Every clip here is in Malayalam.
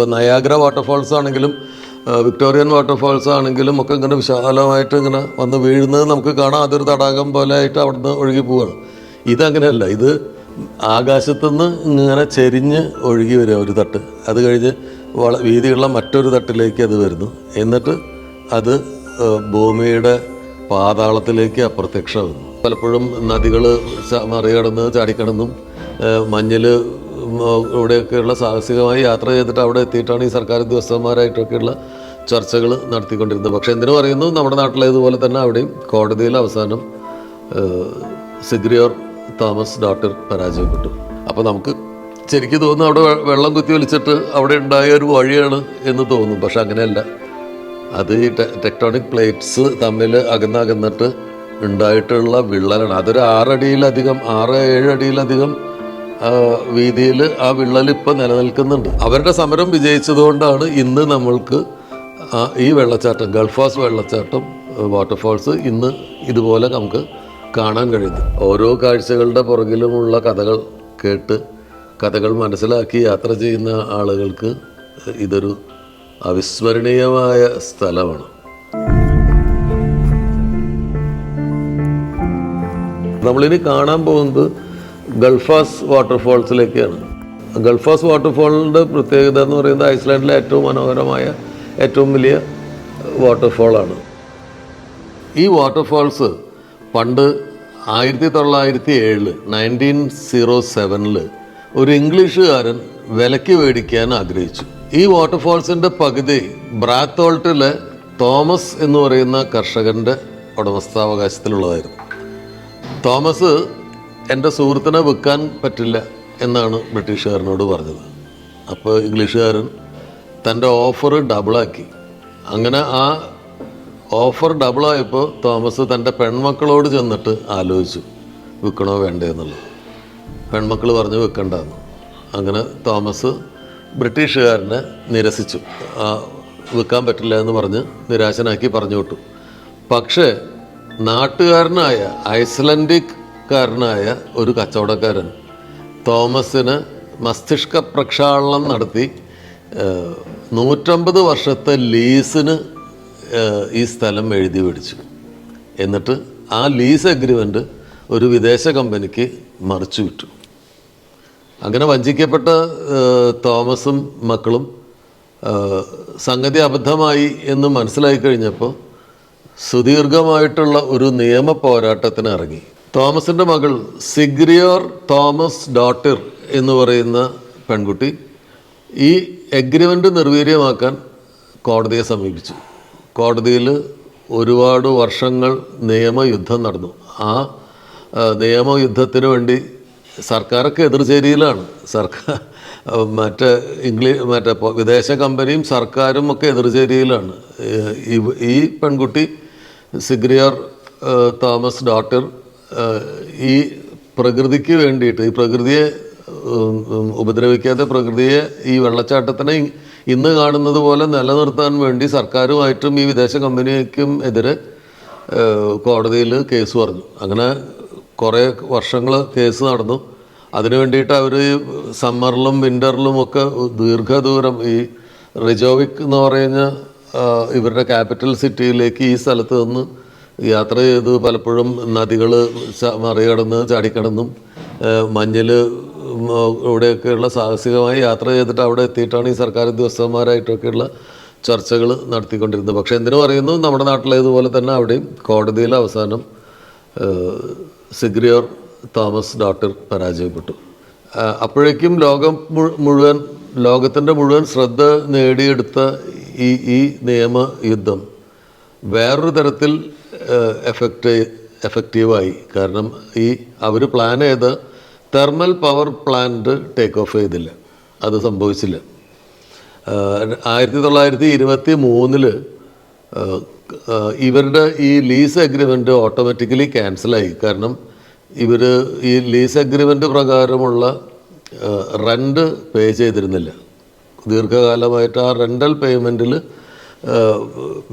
ഇപ്പോൾ നയാഗ്ര വാട്ടർഫാൾസ് ആണെങ്കിലും വിക്ടോറിയൻ വാട്ടർഫാൾസ് ആണെങ്കിലും ഒക്കെ ഇങ്ങനെ വിശാലമായിട്ട് ഇങ്ങനെ വന്ന് വീഴുന്നത് നമുക്ക് കാണാം. അതൊരു തടാകം പോലെ ആയിട്ട് അവിടുന്ന് ഒഴുകി പോവുകയാണ്. ഇതങ്ങനെയല്ല, ഇത് ആകാശത്തുനിന്ന് ഇങ്ങനെ ചെരിഞ്ഞ് ഒഴുകി വരിക ഒരു തട്ട്, അത് കഴിഞ്ഞ് വീതിയുള്ള മറ്റൊരു തട്ടിലേക്ക് അത് വരുന്നു. എന്നിട്ട് അത് ഭൂമിയുടെ പാതാളത്തിലേക്ക് അപ്രത്യക്ഷമാകുന്നു. പലപ്പോഴും നദികൾ മറികടന്ന് ചാടിക്കടന്നും മഞ്ഞിൽ ഇവിടെയൊക്കെയുള്ള സാഹസികമായ യാത്ര ചെയ്തിട്ട് അവിടെ എത്തിയിട്ടാണ് ഈ സർക്കാർ ഉദ്യോഗസ്ഥന്മാരായിട്ടൊക്കെയുള്ള ചർച്ചകൾ നടത്തിക്കൊണ്ടിരുന്നത്. പക്ഷേ എന്തിനു പറയുന്നു, നമ്മുടെ നാട്ടിലേതുപോലെ തന്നെ അവിടെയും കോടതിയിൽ അവസാനം സിഗ്രിയോർ തോമസ് ഡോട്ടർ പരാജയപ്പെട്ടു. അപ്പോൾ നമുക്ക് ശരിക്കും തോന്നുന്നു അവിടെ വെള്ളം കുത്തി വലിച്ചിട്ട് അവിടെ ഉണ്ടായ ഒരു വഴിയാണ് എന്ന് തോന്നും. പക്ഷെ അങ്ങനെയല്ല, അത് ഈ ടെക്ടോണിക് പ്ലേറ്റ്സ് തമ്മിൽ അകന്നിട്ട് ഉണ്ടായിട്ടുള്ള വിള്ളലാണ്. അതൊരു 6-7 അടിയിലധികം വീതിയിൽ ആ വിള്ളലിപ്പോൾ നിലനിൽക്കുന്നുണ്ട്. അവരുടെ സമരം വിജയിച്ചതുകൊണ്ടാണ് ഇന്ന് നമ്മൾക്ക് ഈ വെള്ളച്ചാട്ടം, ഗൾഫാസ് വെള്ളച്ചാട്ടം വാട്ടർഫാൾസ് ഇന്ന് ഇതുപോലെ നമുക്ക് കാണാൻ കഴിയുന്നത്. ഓരോ കാഴ്ചകളുടെ പുറകിലുമുള്ള കഥകൾ കേട്ട് കഥകൾ മനസ്സിലാക്കി യാത്ര ചെയ്യുന്ന ആളുകൾക്ക് ഇതൊരു അവിസ്മരണീയമായ സ്ഥലമാണ്. നമ്മളിനി കാണാൻ പോകുന്നത് ഗൾഫാസ് വാട്ടർഫാൾസിലേക്കാണ്. ഗൾഫാസ് വാട്ടർഫാളിൻ്റെ പ്രത്യേകത എന്ന് പറയുന്നത് ഐസ്ലാൻഡിലെ ഏറ്റവും മനോഹരമായ ഏറ്റവും വലിയ വാട്ടർഫാളാണ്. ഈ വാട്ടർഫാൾസ് പണ്ട് 1907 1907 ഒരു ഇംഗ്ലീഷുകാരൻ വിലയ്ക്ക് മേടിക്കാൻ ആഗ്രഹിച്ചു. ഈ വാട്ടർഫാൾസിൻ്റെ പകുതി ബ്രാത്തോൾട്ടിലെ തോമസ് എന്ന് പറയുന്ന കർഷകൻ്റെ ഉടമസ്ഥാവകാശത്തിലുള്ളതായിരുന്നു. തോമസ് എൻ്റെ സുഹൃത്തിനെ വിൽക്കാൻ പറ്റില്ല എന്നാണ് ബ്രിട്ടീഷുകാരനോട് പറഞ്ഞത്. അപ്പോൾ ഇംഗ്ലീഷുകാരൻ തൻ്റെ ഓഫർ ഡബിളാക്കി. അങ്ങനെ ആ ഓഫർ ഡബിളായപ്പോൾ തോമസ് തൻ്റെ പെൺമക്കളോട് ചെന്നിട്ട് ആലോചിച്ചു വിൽക്കണോ വേണ്ടേ എന്നുള്ളത്. പെൺമക്കൾ പറഞ്ഞു വിൽക്കണ്ടെന്ന്. അങ്ങനെ തോമസ് ബ്രിട്ടീഷുകാരനെ നിരസിച്ചു. വിൽക്കാൻ പറ്റില്ല എന്ന് പറഞ്ഞ് നിരാശനാക്കി പറഞ്ഞു വിട്ടു. പക്ഷേ നാട്ടുകാരനായ ഐസ്ലൻഡിക്കാരനായ ഒരു കച്ചവടക്കാരൻ തോമസിന് മസ്തിഷ്ക പ്രക്ഷാളനം നടത്തി 150 വർഷത്തെ ലീസിന് ഈ സ്ഥലം എഴുതി മേടിച്ചു. എന്നിട്ട് ആ ലീസ് അഗ്രിമെൻ്റ് ഒരു വിദേശ കമ്പനിക്ക് മറിച്ചു വിട്ടു. അങ്ങനെ വഞ്ചിക്കപ്പെട്ട തോമസും മക്കളും സംഗതി അബദ്ധമായി എന്ന് മനസ്സിലായി കഴിഞ്ഞപ്പോൾ സുദീർഘമായിട്ടുള്ള ഒരു നിയമ പോരാട്ടത്തിന് ഇറങ്ങി. തോമസിൻ്റെ മകൾ സിഗ്രിയോർ തോമസ് ഡോട്ടർ എന്ന് പറയുന്ന പെൺകുട്ടി ഈ എഗ്രിമെൻ്റ് നിർവീര്യമാക്കാൻ കോടതിയെ സമീപിച്ചു. കോടതിയിൽ ഒരുപാട് വർഷങ്ങൾ നിയമയുദ്ധം നടന്നു. ആ നിയമയുദ്ധത്തിന് വേണ്ടി സർക്കാരൊക്കെ എതിർചേരിയിലാണ്. മറ്റേ വിദേശ കമ്പനിയും സർക്കാരും ഒക്കെ എതിർചേരിയിലാണ്. ഈ പെൺകുട്ടി സിഗ്രിയോർ തോമസ് ഡോട്ടർ ഈ പ്രകൃതിക്ക് വേണ്ടിയിട്ട്, ഈ പ്രകൃതിയെ ഉപദ്രവിക്കാതെ പ്രകൃതിയെ, ഈ വെള്ളച്ചാട്ടത്തിനെ ഇന്ന് കാണുന്നത് പോലെ നിലനിർത്താൻ വേണ്ടി സർക്കാരുമായിട്ടും ഈ വിദേശ കമ്പനിക്കും എതിരെ കോടതിയിൽ കേസ് പറഞ്ഞു. അങ്ങനെ കുറേ വർഷങ്ങൾ കേസ് നടന്നു. അതിനു വേണ്ടിയിട്ട് അവർ സമ്മറിലും വിൻ്ററിലും ഒക്കെ ദീർഘദൂരം ഈ റിജോവിക് എന്ന് പറയുന്ന ഇവരുടെ ക്യാപിറ്റൽ സിറ്റിയിലേക്ക് ഈ സ്ഥലത്ത് നിന്ന് യാത്ര ചെയ്ത് പലപ്പോഴും നദികൾ മറികടന്ന് ചാടിക്കടന്നും മഞ്ഞിൽ ഇവിടെയൊക്കെയുള്ള സാഹസികമായി യാത്ര ചെയ്തിട്ട് അവിടെ എത്തിയിട്ടാണ് ഈ സർക്കാർ ഉദ്യോഗസ്ഥന്മാരായിട്ടൊക്കെയുള്ള ചർച്ചകൾ നടത്തിക്കൊണ്ടിരുന്നത്. പക്ഷേ എന്തിനു പറയുന്നു, നമ്മുടെ നാട്ടിലേതുപോലെ തന്നെ അവിടെയും കോടതിയിൽ അവസാനം സിഗ്രിയോർ തോമസ് ഡോട്ടർ പരാജയപ്പെട്ടു. അപ്പോഴേക്കും ലോകത്തിൻ്റെ മുഴുവൻ ശ്രദ്ധ നേടിയെടുത്ത ഈ നിയമയുദ്ധം വേറൊരു തരത്തിൽ എഫക്റ്റീവായി. കാരണം അവർ പ്ലാൻ ചെയ്ത thermal power plant take off ചെയ്തില്ല, അത് സംഭവിച്ചില്ല. 1923 ഇവരുടെ ഈ ലീസ് അഗ്രിമെൻ്റ് ഓട്ടോമാറ്റിക്കലി ക്യാൻസലായി. കാരണം ഇവർ ഈ ലീസ് അഗ്രിമെൻ്റ് പ്രകാരമുള്ള റെൻ്റ് പേ ചെയ്തിരുന്നില്ല. ദീർഘകാലമായിട്ട് ആ റെൻ്റൽ പേയ്മെൻറ്റിൽ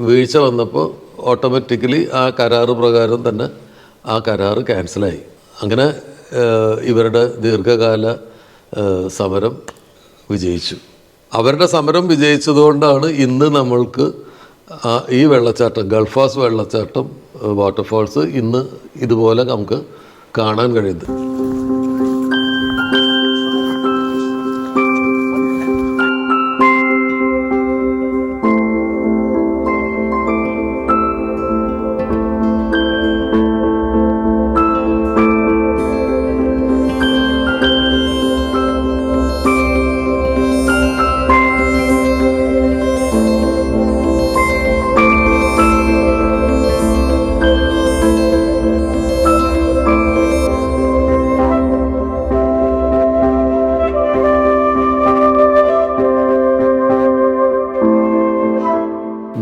വീഴ്ച വന്നപ്പോൾ ഓട്ടോമാറ്റിക്കലി ആ കരാറ് പ്രകാരം തന്നെ ആ കരാറ് ക്യാൻസലായി. അങ്ങനെ ഇവരുടെ ദീർഘകാല സമരം വിജയിച്ചു. അവരുടെ സമരം വിജയിച്ചതുകൊണ്ടാണ് ഇന്ന് നമ്മൾക്ക് ഈ വെള്ളച്ചാട്ടം, ഗൾഫാസ് വെള്ളച്ചാട്ടം, വാട്ടർഫാൾസ് ഇന്ന് ഇതുപോലെ നമുക്ക് കാണാൻ കഴിയുന്നത്.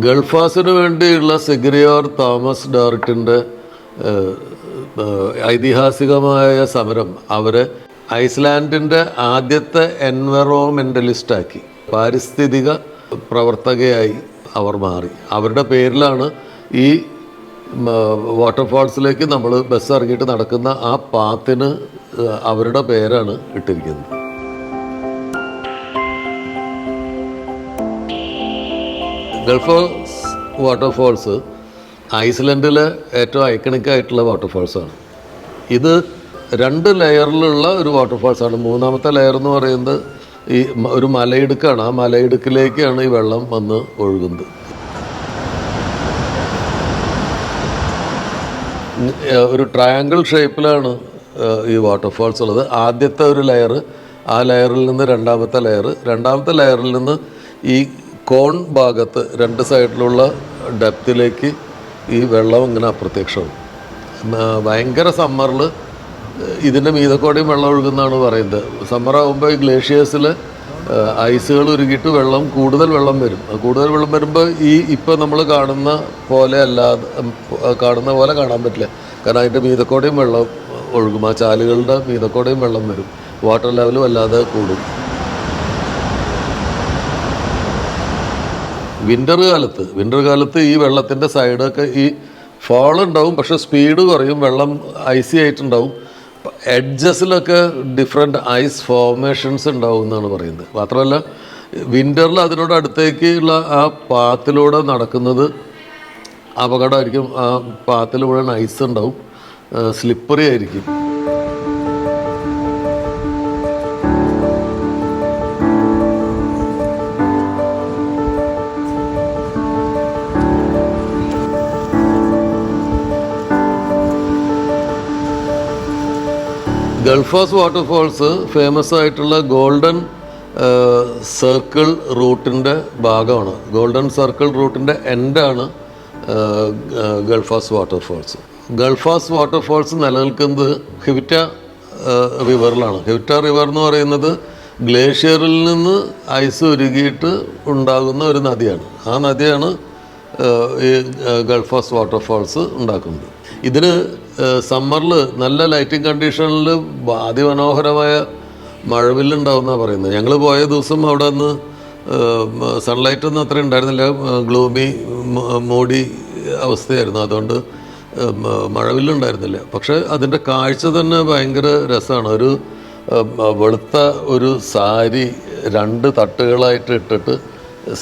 ഗൾഫാസിന് വേണ്ടിയുള്ള സെഗ്രിയോർ തോമസ് ഡോർട്ടിൻ്റെ ഐതിഹാസികമായ സമരം അവരെ ഐസ്ലാൻഡിൻ്റെ ആദ്യത്തെ എൻവയറോമെൻ്റലിസ്റ്റാക്കി, പാരിസ്ഥിതിക പ്രവർത്തകയായി അവർ മാറി. അവരുടെ പേരിലാണ് ഈ വാട്ടർഫാൾസിലേക്ക് നമ്മൾ ബസ് ഇറങ്ങിയിട്ട് നടക്കുന്ന ആ പാത്തിന് അവരുടെ പേരാണ് ഇട്ടിരിക്കുന്നത്. ഗൾഫാസ് വാട്ടർഫാൾസ് ഐസ്ലൻഡിലെ ഏറ്റവും ഐക്കണിക് ആയിട്ടുള്ള വാട്ടർഫാൾസാണ്. ഇത് 2 ലെയറിലുള്ള ഒരു വാട്ടർഫാൾസാണ്. മൂന്നാമത്തെ ലെയർ എന്ന് പറയുന്നത് ഈ ഒരു മലയിടുക്കാണ്. ആ മലയിടുക്കിലേക്കാണ് ഈ വെള്ളം വന്ന് ഒഴുകുന്നത്. ഒരു ട്രയാങ്കിൾ ഷേപ്പിലാണ് ഈ വാട്ടർഫാൾസ് ഉള്ളത്. ആദ്യത്തെ ഒരു ലെയർ, ആ ലെയറിൽ നിന്ന് രണ്ടാമത്തെ ലെയറിൽ നിന്ന് ഈ കോൺ ഭാഗത്ത് 2 സൈഡിലുള്ള ഡെപ്തിലേക്ക് ഈ വെള്ളം ഇങ്ങനെ അപ്രത്യക്ഷമാവും. ഭയങ്കര സമ്മറിൽ ഇതിൻ്റെ മീതക്കോടെയും വെള്ളം ഒഴുകുന്നതാണ് പറയുന്നത്. സമ്മറാകുമ്പോൾ ഈ ഗ്ലേഷ്യേഴ്സിൽ ഐസുകൾ ഉരുകിയിട്ട് കൂടുതൽ വെള്ളം വരും. കൂടുതൽ വെള്ളം വരുമ്പോൾ ഇപ്പോൾ നമ്മൾ കാണുന്ന പോലെ കാണാൻ പറ്റില്ല. കാരണം അതിൻ്റെ മീതക്കോടെയും വെള്ളം ഒഴുകും. ആ ചാലുകളുടെ മീതക്കോടെയും വെള്ളം വരും. വാട്ടർ ലെവൽ വല്ലാതെ കൂടും. വിൻ്റർ കാലത്ത് ഈ വെള്ളത്തിൻ്റെ സൈഡൊക്കെ ഈ ഫാൾ ഉണ്ടാവും, പക്ഷേ സ്പീഡ് കുറയും. വെള്ളം ഐസി ആയിട്ടുണ്ടാവും. എഡ്ജസിലൊക്കെ ഡിഫറെൻറ്റ് ഐസ് ഫോർമേഷൻസ് ഉണ്ടാവും എന്നാണ് പറയുന്നത്. മാത്രമല്ല വിൻ്ററിൽ അതിനോട് അടുത്തേക്കുള്ള ആ പാത്തിലൂടെ നടക്കുന്നത് അപകടമായിരിക്കും. ആ പാത്തിൽ മുഴുവൻ ഐസ് ഉണ്ടാവും, സ്ലിപ്പറി ആയിരിക്കും. ഗൾഫാസ് വാട്ടർഫാൾസ് ഫേമസ് ആയിട്ടുള്ള ഗോൾഡൻ സർക്കിൾ റൂട്ടിൻ്റെ ഭാഗമാണ്. ഗോൾഡൻ സർക്കിൾ റൂട്ടിൻ്റെ എൻഡാണ് ഗൾഫാസ് വാട്ടർഫാൾസ്. ഗൾഫാസ് വാട്ടർഫാൾസ് നിലനിൽക്കുന്നത് ഹിവിറ്റ റിവറിലാണ്. ഹിവിറ്റ റിവർ എന്ന് പറയുന്നത് ഗ്ലേഷ്യറിൽ നിന്ന് ഐസ് ഉരുകിയിട്ട് ഉണ്ടാകുന്ന ഒരു നദിയാണ്. ആ നദിയാണ് ഈ ഗൾഫാസ് വാട്ടർഫാൾസ് ഉണ്ടാക്കുന്നത്. ഇതിന് സമ്മറിൽ നല്ല ലൈറ്റിംഗ് കണ്ടീഷനിൽ അതിമനോഹരമായ മഴവില്ലുണ്ടാവുമെന്നാണ് പറയുന്നത്. ഞങ്ങൾ പോയ ദിവസം അവിടെ നിന്ന് സൺലൈറ്റൊന്നും അത്രയും ഉണ്ടായിരുന്നില്ല. ഗ്ലൂമി മൂടി അവസ്ഥയായിരുന്നു. അതുകൊണ്ട് മഴവില്ലുണ്ടായിരുന്നില്ല. പക്ഷേ അതിൻ്റെ കാഴ്ച തന്നെ ഭയങ്കര രസമാണ്. ഒരു വെളുത്ത ഒരു സാരി 2 തട്ടുകളായിട്ട് ഇട്ടിട്ട്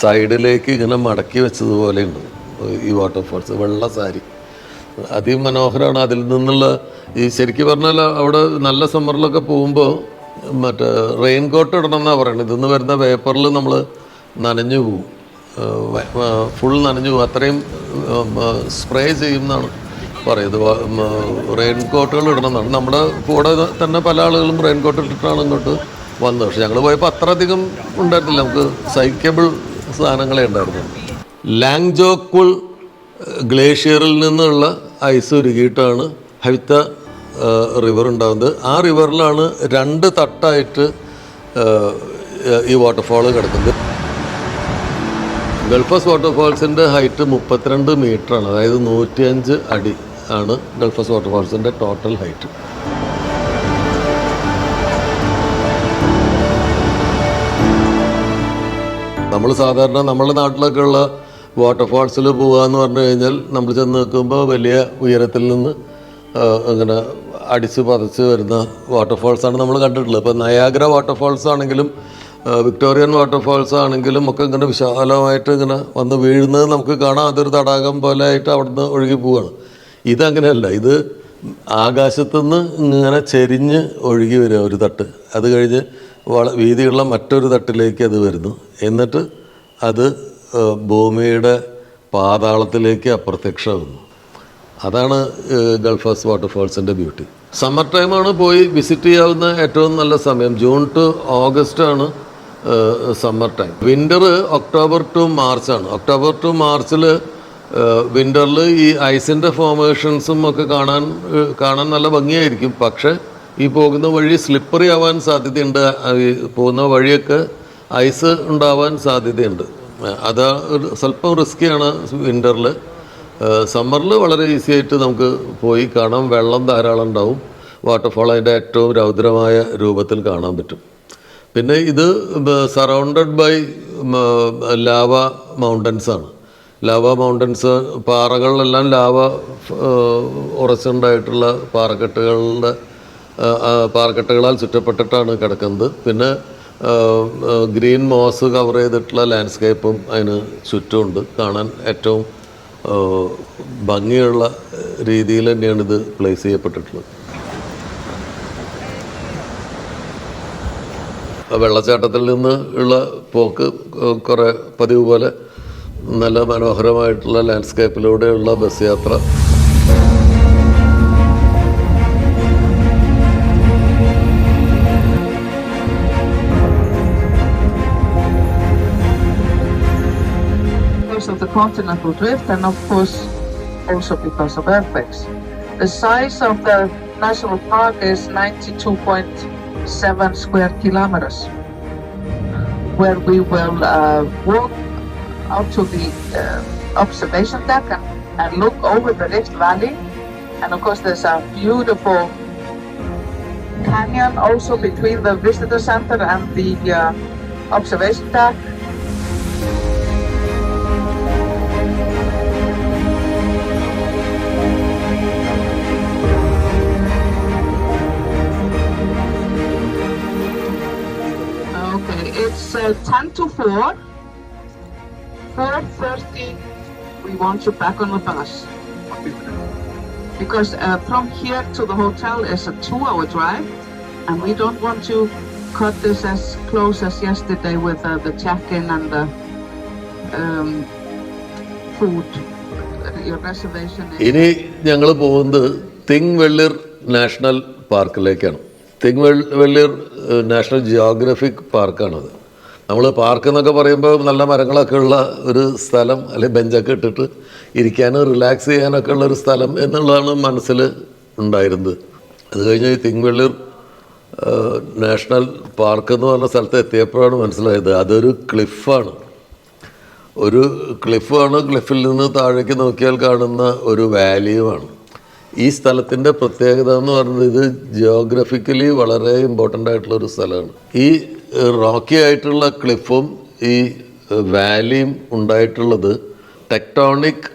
സൈഡിലേക്ക് ഇങ്ങനെ മടക്കി വെച്ചതുപോലെയുണ്ട് ഈ വാട്ടർഫാൾസ്. വെള്ള സാരി അതിമനോഹരമാണ്. അതിൽ നിന്നുള്ള ശരിക്കും പറഞ്ഞാൽ അവിടെ നല്ല സമ്മറിലൊക്കെ പോകുമ്പോൾ മറ്റേ റെയിൻ കോട്ട് ഇടണം എന്നാണ് പറയുന്നത്. ഇതിന്ന് വരുന്ന പേപ്പറിൽ നമ്മൾ നനഞ്ഞു പോവും, ഫുൾ നനഞ്ഞു പോകും. അത്രയും സ്പ്രേ ചെയ്യുമെന്നാണ് പറയുന്നത്. റെയിൻ കോട്ടുകൾ ഇടണം എന്നാണ്. നമ്മുടെ കൂടെ തന്നെ പല ആളുകളും റെയിൻ കോട്ട് ഇട്ടിട്ടാണ് ഇങ്ങോട്ട് വന്നത്. പക്ഷെ ഞങ്ങൾ പോയപ്പോൾ അത്ര അധികം ഉണ്ടായിരുന്നില്ല. നമുക്ക് സൈക്കബിൾ സാധനങ്ങളെ ഉണ്ടായിരുന്നു. ലാങ്ജോക്കുൾ ഗ്ലേഷ്യറിൽ നിന്നുള്ള ഐസ് ഉരുകിയിട്ടാണ് ഹവിത്ത റിവർ ഉണ്ടാകുന്നത്. ആ റിവറിലാണ് 2 തട്ടായിട്ട് ഈ വാട്ടർഫാൾ കിടക്കുന്നത്. ഗൾഫാസ് വാട്ടർഫാൾസിൻ്റെ ഹൈറ്റ് 32 മീറ്ററാണ്. അതായത് 105 അടി ആണ് ഗൾഫാസ് വാട്ടർഫാൾസിൻ്റെ ടോട്ടൽ ഹൈറ്റ്. നമ്മൾ സാധാരണ നമ്മുടെ നാട്ടിലൊക്കെ ഉള്ള വാട്ടർഫാൾസിൽ പോകുകയെന്ന് പറഞ്ഞു കഴിഞ്ഞാൽ നമ്മൾ ചെന്ന് നിൽക്കുമ്പോൾ വലിയ ഉയരത്തിൽ നിന്ന് ഇങ്ങനെ അടിച്ച് പതച്ച് വരുന്ന വാട്ടർഫാൾസാണ് നമ്മൾ കണ്ടിട്ടുള്ളത്. ഇപ്പോൾ നയാഗ്ര വാട്ടർഫാൾസ് ആണെങ്കിലും വിക്ടോറിയൻ വാട്ടർഫാൾസ് ആണെങ്കിലും ഒക്കെ ഇങ്ങനെ വിശാലമായിട്ട് ഇങ്ങനെ വന്ന് വീഴുന്നത് നമുക്ക് കാണാം. അതൊരു തടാകം പോലെ ആയിട്ട് അവിടുന്ന് ഒഴുകി പോവുകയാണ്. ഇതങ്ങനെയല്ല, ഇത് ആകാശത്തുനിന്ന് ഇങ്ങനെ ചെരിഞ്ഞ് ഒഴുകി വരിക ഒരു തട്ട്, അത് കഴിഞ്ഞ് വീതിയുള്ള മറ്റൊരു തട്ടിലേക്ക് അത് വരുന്നു, എന്നിട്ട് അത് ഭൂമിയുടെ പാതാളത്തിലേക്ക് അപ്രത്യക്ഷമാകുന്നു. അതാണ് ഗൾഫാസ് വാട്ടർഫാൾസിൻ്റെ ബ്യൂട്ടി. സമ്മർ ടൈമാണ് പോയി വിസിറ്റ് ചെയ്യാവുന്ന ഏറ്റവും നല്ല സമയം. ജൂൺ ടു ഓഗസ്റ്റ് ആണ് summer time. Winter October to മാർച്ചാണ്. ഒക്ടോബർ ടു മാർച്ചിൽ വിൻ്ററിൽ ഈ ഐസിൻ്റെ ഫോർമേഷൻസും ഒക്കെ കാണാൻ നല്ല ഭംഗിയായിരിക്കും. പക്ഷേ ഈ പോകുന്ന വഴി സ്ലിപ്പറി ആവാൻ സാധ്യതയുണ്ട്. പോകുന്ന വഴിയൊക്കെ ഐസ് ഉണ്ടാവാൻ സാധ്യതയുണ്ട്. അത് സ്വല്പം റിസ്ക്കിയാണ് വിൻ്ററിൽ. സമ്മറിൽ വളരെ ഈസി ആയിട്ട് നമുക്ക് പോയി കാണാം. വെള്ളം ധാരാളം ഉണ്ടാവും. വാട്ടർഫോൾ അതിൻ്റെ ഏറ്റവും രൗദ്രമായ രൂപത്തിൽ കാണാൻ പറ്റും. പിന്നെ ഇത് സറൗണ്ടഡ് ബൈ ലാവ മൗണ്ടൻസാണ്. ലാവ മൗണ്ടൻസ്, പാറകളിലെല്ലാം ലാവ ഉറച്ചുണ്ടായിട്ടുള്ള പാറക്കെട്ടുകളാൽ ചുറ്റപ്പെട്ടിട്ടാണ് കിടക്കുന്നത്. പിന്നെ ഗ്രീൻ മോസ് കവർ ചെയ്തിട്ടുള്ള ലാൻഡ്സ്കേപ്പും അതിന് ചുറ്റുമുണ്ട്. കാണാൻ ഏറ്റവും ഭംഗിയുള്ള രീതിയിൽ തന്നെയാണ് ഇത് പ്ലേസ് ചെയ്യപ്പെട്ടിട്ടുള്ളത്. വെള്ളച്ചാട്ടത്തിൽ നിന്ന് ഉള്ള പോക്ക് കുറേ പതിവ് പോലെ നല്ല മനോഹരമായിട്ടുള്ള ലാൻഡ്സ്കേപ്പിലൂടെയുള്ള ബസ് യാത്ര. Of the continental drift, and of course also because of earthquakes. The size of the national park is 92.7 square kilometers, where we will walk out to the observation deck and look over the Rift Valley. And of course there's a beautiful canyon also between the visitor center and the observation deck. It's 10 to 4. 4:30 we want you back on the bus. Because from here to the hotel is a 2-hour drive, and we don't want to cut this as close as yesterday with the check-in and the food. Your reservation is... ഇനി ഞങ്ങൾ പോകുന്നത് തിങ്വെള്ളിർ നാഷണൽ പാർക്കിലേക്കാണ്. തിങ്വെള്ളിർ നാഷണൽ ജിയോഗ്രഫിക് പാർക്കാണത്. നമ്മൾ പാർക്ക് എന്നൊക്കെ പറയുമ്പോൾ നല്ല മരങ്ങളൊക്കെ ഉള്ള ഒരു സ്ഥലം, അല്ലെങ്കിൽ ബെഞ്ചൊക്കെ ഇട്ടിട്ട് ഇരിക്കാനും റിലാക്സ് ചെയ്യാനൊക്കെ ഉള്ളൊരു സ്ഥലം എന്നുള്ളതാണ് മനസ്സിൽ ഉണ്ടായിരുന്നത്. അത് കഴിഞ്ഞ് ഈ തിങ്വെള്ളിർ നാഷണൽ പാർക്ക് എന്ന് പറഞ്ഞ സ്ഥലത്ത് എത്തിയപ്പോഴാണ് മനസ്സിലായത് അതൊരു ക്ലിഫാണ്. ക്ലിഫിൽ നിന്ന് താഴേക്ക് നോക്കിയാൽ കാണുന്ന ഒരു വാലിയുമാണ്. ഈ സ്ഥലത്തിൻ്റെ പ്രത്യേകത എന്ന് പറയുന്നത് ഇത് ജിയോഗ്രഫിക്കലി വളരെ ഇമ്പോർട്ടൻ്റ് ആയിട്ടുള്ളൊരു സ്ഥലമാണ്. ഈ റോക്കി ആയിട്ടുള്ള ക്ലിഫും ഈ വാലിയും ഉണ്ടായിട്ടുള്ളത് ടെക്ടോണിക്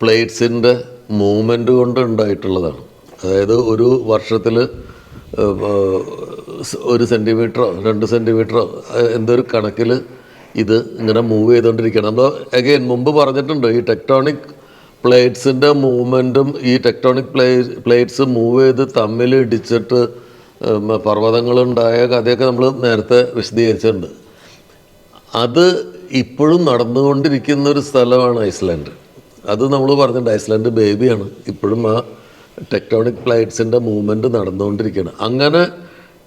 പ്ലേറ്റ്സിൻ്റെ മൂവ്മെൻറ്റ് കൊണ്ട് ഉണ്ടായിട്ടുള്ളതാണ്. അതായത് ഒരു വർഷത്തിൽ 1 സെൻറ്റിമീറ്ററോ 2 സെൻറ്റിമീറ്ററോ എന്തൊരു കണക്കിൽ ഇത് ഇങ്ങനെ മൂവ് ചെയ്തുകൊണ്ടിരിക്കുകയാണ്. നമ്മൾ അഗെയിൻ മുമ്പ് പറഞ്ഞിട്ടുണ്ട്, ഈ ടെക്ടോണിക് പ്ലേറ്റ്സിൻ്റെ മൂവ്മെൻറ്റും ഈ ടെക്ടോണിക് പ്ലേറ്റ്സ് മൂവ് ചെയ്ത് തമ്മിൽ ഇടിച്ചിട്ട് പർവ്വതങ്ങളുണ്ടായ കഥയൊക്കെ നമ്മൾ നേരത്തെ വിശദീകരിച്ചിട്ടുണ്ട്. അത് ഇപ്പോഴും നടന്നുകൊണ്ടിരിക്കുന്ന ഒരു സ്ഥലമാണ് ഐസ്ലാൻഡ്. അത് നമ്മൾ പറഞ്ഞിട്ടുണ്ട്, ഐസ്ലാൻഡ് ബേബിയാണ്. ഇപ്പോഴും ആ ടെക്ടോണിക് പ്ലേറ്റ്സിൻ്റെ മൂവ്മെൻറ്റ് നടന്നുകൊണ്ടിരിക്കുകയാണ്. അങ്ങനെ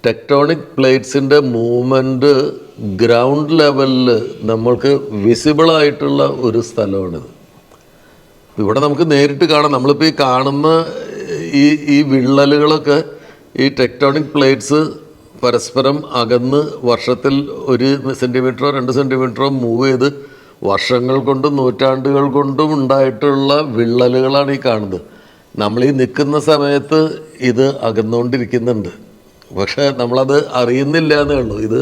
ടെക്ടോണിക് പ്ലേറ്റ്സിൻ്റെ മൂവ്മെൻറ്റ് ഗ്രൗണ്ട് ലെവലിൽ നമ്മൾക്ക് വിസിബിളായിട്ടുള്ള ഒരു സ്ഥലമാണിത്. ഇവിടെ നമുക്ക് നേരിട്ട് കാണാം. നമ്മളിപ്പോൾ ഈ കാണുന്ന ഈ വിള്ളലുകളൊക്കെ ഈ ടെക്ടോണിക് പ്ലേറ്റ്സ് പരസ്പരം അകന്ന് വർഷത്തിൽ 1 സെൻറ്റിമീറ്ററോ 2 സെൻറ്റിമീറ്ററോ മൂവ് ചെയ്ത് വർഷങ്ങൾ കൊണ്ടും നൂറ്റാണ്ടുകൾ കൊണ്ടും ഉണ്ടായിട്ടുള്ള വിള്ളലുകളാണ് ഈ കാണുന്നത്. നമ്മൾ ഈ നിൽക്കുന്ന സമയത്ത് ഇത് അകന്നുകൊണ്ടിരിക്കുന്നുണ്ട്, പക്ഷേ നമ്മളത് അറിയുന്നില്ല എന്നേ ഉള്ളൂ. ഇത്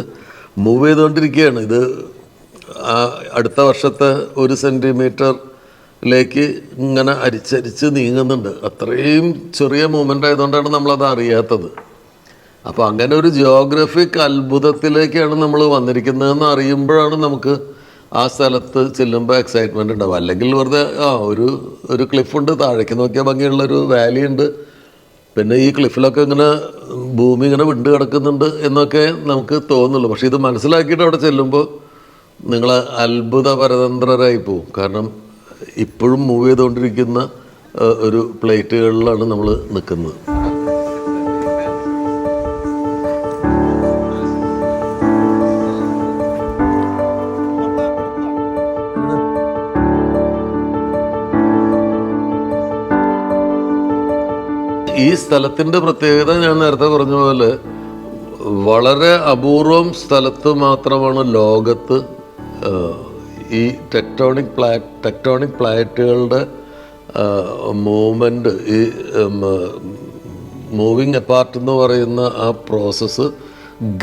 മൂവ് ചെയ്തുകൊണ്ടിരിക്കുകയാണ്. ഇത് അടുത്ത വർഷത്തെ 1 സെൻറ്റിമീറ്ററിലേക്ക് ഇങ്ങനെ അരിച്ചരിച്ച് നീങ്ങുന്നുണ്ട്. അത്രയും ചെറിയ മൂവ്മെൻ്റ് ആയതുകൊണ്ടാണ് നമ്മളത് അറിയാത്തത്. അപ്പോൾ അങ്ങനെ ഒരു ജിയോഗ്രഫിക് അത്ഭുതത്തിലേക്കാണ് നമ്മൾ വന്നിരിക്കുന്നതെന്ന് അറിയുമ്പോഴാണ് നമുക്ക് ആ സ്ഥലത്ത് ചെല്ലുമ്പോൾ എക്സൈറ്റ്മെൻറ്റ് ഉണ്ടാവും. അല്ലെങ്കിൽ വെറുതെ ഒരു ക്ലിഫുണ്ട്, താഴേക്ക് നോക്കിയാൽ ഭംഗിയുള്ളൊരു വാലി ഉണ്ട്, പിന്നെ ഈ ക്ലിഫിലൊക്കെ ഇങ്ങനെ ഭൂമി ഇങ്ങനെ വിണ്ട് കിടക്കുന്നുണ്ട് എന്നൊക്കെ നമുക്ക് തോന്നുള്ളൂ. പക്ഷേ ഇത് മനസ്സിലാക്കിയിട്ട് അവിടെ ചെല്ലുമ്പോൾ നിങ്ങൾ അത്ഭുത പരതന്ത്രരായി പോവും. കാരണം ഇപ്പോഴും മൂവ് ചെയ്തുകൊണ്ടിരിക്കുന്ന ഒരു പ്ലേറ്റുകളിലാണ് നമ്മൾ നിൽക്കുന്നത്. ഈ സ്ഥലത്തിൻ്റെ പ്രത്യേകത ഞാൻ നേരത്തെ പറഞ്ഞ പോലെ വളരെ അപൂർവം സ്ഥലത്ത് മാത്രമാണ് ലോകത്ത് ഈ ടെക്ടോണിക് പ്ലേറ്റുകളുടെ മൂവ്മെൻറ്റ്, ഈ മൂവിങ് അപ്പാർട്ട് എന്ന് പറയുന്ന ആ പ്രോസസ്സ്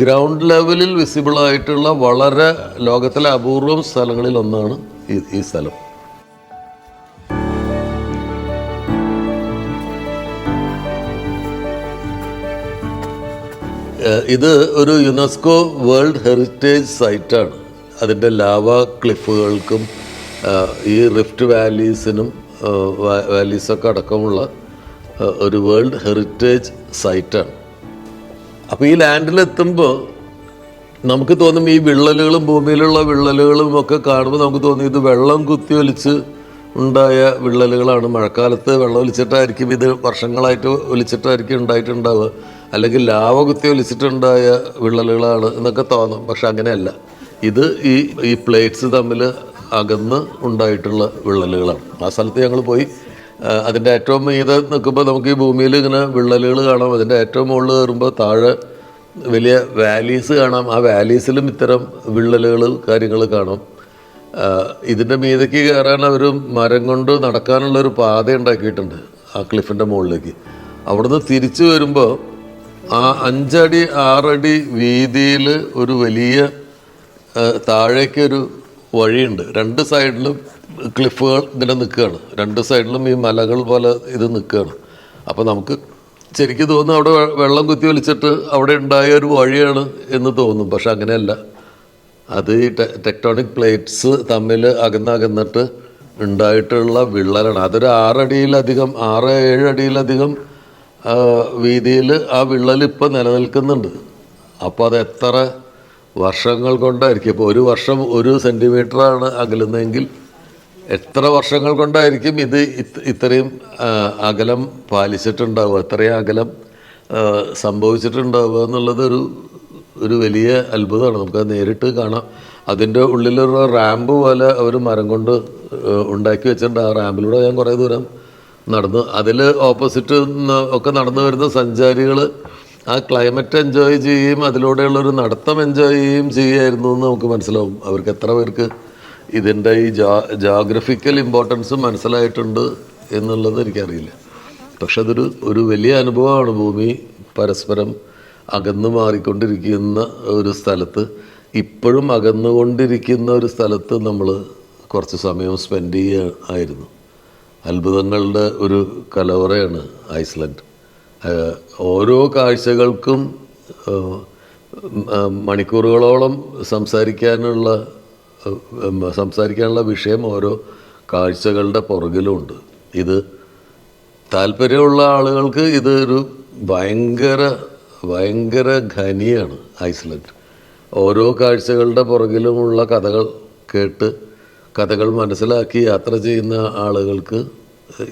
ഗ്രൗണ്ട് ലെവലിൽ വിസിബിളായിട്ടുള്ള വളരെ ലോകത്തിലെ അപൂർവം സ്ഥലങ്ങളിൽ ഒന്നാണ് ഈ സ്ഥലം. ഇത് ഒരു യുനെസ്കോ വേൾഡ് ഹെറിറ്റേജ് സൈറ്റാണ്. അതിൻ്റെ ലാവ ക്ലിഫുകൾക്കും ഈ റിഫ്റ്റ് വാലീസൊക്കെ അടക്കമുള്ള ഒരു വേൾഡ് ഹെറിറ്റേജ് സൈറ്റാണ്. അപ്പോൾ ഈ ലാൻഡിലെത്തുമ്പോൾ നമുക്ക് തോന്നും ഈ വിള്ളലുകളും ഭൂമിയിലുള്ള വിള്ളലുകളും ഒക്കെ കാണുമ്പോൾ നമുക്ക് തോന്നും ഇത് വെള്ളം കുത്തിയൊലിച്ച് ഉണ്ടായ വിള്ളലുകളാണ്. മഴക്കാലത്ത് വെള്ളം ഒലിച്ചിട്ടായിരിക്കും, ഇത് വർഷങ്ങളായിട്ട് ഒലിച്ചിട്ടായിരിക്കും ഉണ്ടായിട്ടുണ്ടാവുക, അല്ലെങ്കിൽ ലാവ കുത്തി ഒലിച്ചിട്ടുണ്ടായ വിള്ളലുകളാണ് എന്നൊക്കെ തോന്നും. പക്ഷെ അങ്ങനെയല്ല, ഇത് ഈ പ്ലേറ്റ്സ് തമ്മിൽ അകന്ന് ഉണ്ടായിട്ടുള്ള വിള്ളലുകളാണ്. ആ സ്ഥലത്ത് ഞങ്ങൾ പോയി അതിൻ്റെ ഏറ്റവും മീതെ നിൽക്കുമ്പോൾ നമുക്ക് ഈ ഭൂമിയിൽ ഇങ്ങനെ വിള്ളലുകൾ കാണാം. അതിൻ്റെ ഏറ്റവും മുകളിൽ കയറുമ്പോൾ താഴെ വലിയ വാലീസ് കാണാം. ആ വാലീസിലും ഇത്തരം വിള്ളലുകൾ കാര്യങ്ങൾ കാണാം. ഇതിൻ്റെ മീതയ്ക്ക് കയറാൻ അവർ മരം കൊണ്ട് നടക്കാനുള്ളൊരു പാത ഉണ്ടാക്കിയിട്ടുണ്ട് ആ ക്ലിഫിൻ്റെ മുകളിലേക്ക്. അവിടുന്ന് തിരിച്ചു വരുമ്പോൾ ആ 5 അടി 6 അടി വീതിയിൽ ഒരു വലിയ താഴേക്കൊരു വഴിയുണ്ട്. 2 സൈഡിലും ക്ലിഫുകൾ ഇങ്ങനെ നിൽക്കുകയാണ്. 2 സൈഡിലും ഈ മലകൾ പോലെ ഇത് നിൽക്കുകയാണ്. അപ്പോൾ നമുക്ക് ശരിക്കും തോന്നും അവിടെ വെള്ളം കുത്തി വലിച്ചിട്ട് അവിടെ ഉണ്ടായ ഒരു വഴിയാണ് എന്ന് തോന്നും. പക്ഷെ അങ്ങനെയല്ല, അത് ഈ ടെക്ടോണിക് പ്ലേറ്റ്സ് തമ്മിൽ അകന്നിട്ട് ഉണ്ടായിട്ടുള്ള വിള്ളലാണ്. അതൊരു 6 അടിയിലധികം 6-7 അടിയിലധികം വീതിയിൽ ആ വിള്ളൽ ഇപ്പം നിലനിൽക്കുന്നുണ്ട്. അപ്പോൾ അത് എത്ര വർഷങ്ങൾ കൊണ്ടായിരിക്കും? ഇപ്പോൾ ഒരു വർഷം 1 സെൻറ്റിമീറ്ററാണ് അകലുന്നതെങ്കിൽ എത്ര വർഷങ്ങൾ കൊണ്ടായിരിക്കും ഇത് ഇത്രയും അകലം പാലിച്ചിട്ടുണ്ടാവുക, എത്രയും അകലം സംഭവിച്ചിട്ടുണ്ടാവുക എന്നുള്ളത് ഒരു വലിയ അത്ഭുതമാണ്. നമുക്കത് നേരിട്ട് കാണാം. അതിൻ്റെ ഉള്ളിലൊരു റാമ്പ് പോലെ അവർ മരം കൊണ്ട് ഉണ്ടാക്കി വെച്ചിട്ടുണ്ട്. ആ റാമ്പിലൂടെ ഞാൻ കുറേ ദൂരം നടന്നു. അതിൽ ഓപ്പോസിറ്റ് ഒക്കെ നടന്നു വരുന്ന സഞ്ചാരികൾ ആ ക്ലൈമറ്റ് എൻജോയ് ചെയ്യുകയും അതിലൂടെയുള്ളൊരു നടത്തം എൻജോയ് ചെയ്യുമായിരുന്നു എന്ന് നമുക്ക് മനസ്സിലാവും. അവർക്ക് എത്ര പേർക്ക് ഇതിൻ്റെ ഈ ജോഗ്രഫിക്കൽ ഇമ്പോർട്ടൻസ് മനസ്സിലായിട്ടുണ്ട് എന്നുള്ളത് എനിക്കറിയില്ല. പക്ഷെ അതൊരു വലിയ അനുഭവമാണ്. ഭൂമി പരസ്പരം അകന്നു മാറിക്കൊണ്ടിരിക്കുന്ന ഒരു സ്ഥലത്ത്, ഇപ്പോഴും അകന്നുകൊണ്ടിരിക്കുന്ന ഒരു സ്ഥലത്ത് നമ്മൾ കുറച്ച് സമയം സ്പെൻഡ് ചെയ്യുകയായിരുന്നു. അത്ഭുതങ്ങളുടെ ഒരു കലവറയാണ് ഐസ്ലൻഡ്. ഓരോ കാഴ്ചകൾക്കും മണിക്കൂറുകളോളം സംസാരിക്കാനുള്ള വിഷയം ഓരോ കാഴ്ചകളുടെ പുറകിലുമുണ്ട്. ഇത് താല്പര്യമുള്ള ആളുകൾക്ക് ഇതൊരു ഭയങ്കര ഖനിയാണ് ഐസ്ലൻഡ്. ഓരോ കാഴ്ചകളുടെ പുറകിലുമുള്ള കഥകൾ കേട്ട് കഥകൾ മനസ്സിലാക്കി യാത്ര ചെയ്യുന്ന ആളുകൾക്ക്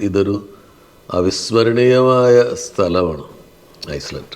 ഇതൊരു അവിസ്മരണീയമായ സ്ഥലമാണ് ഐസ്ലൻഡ്.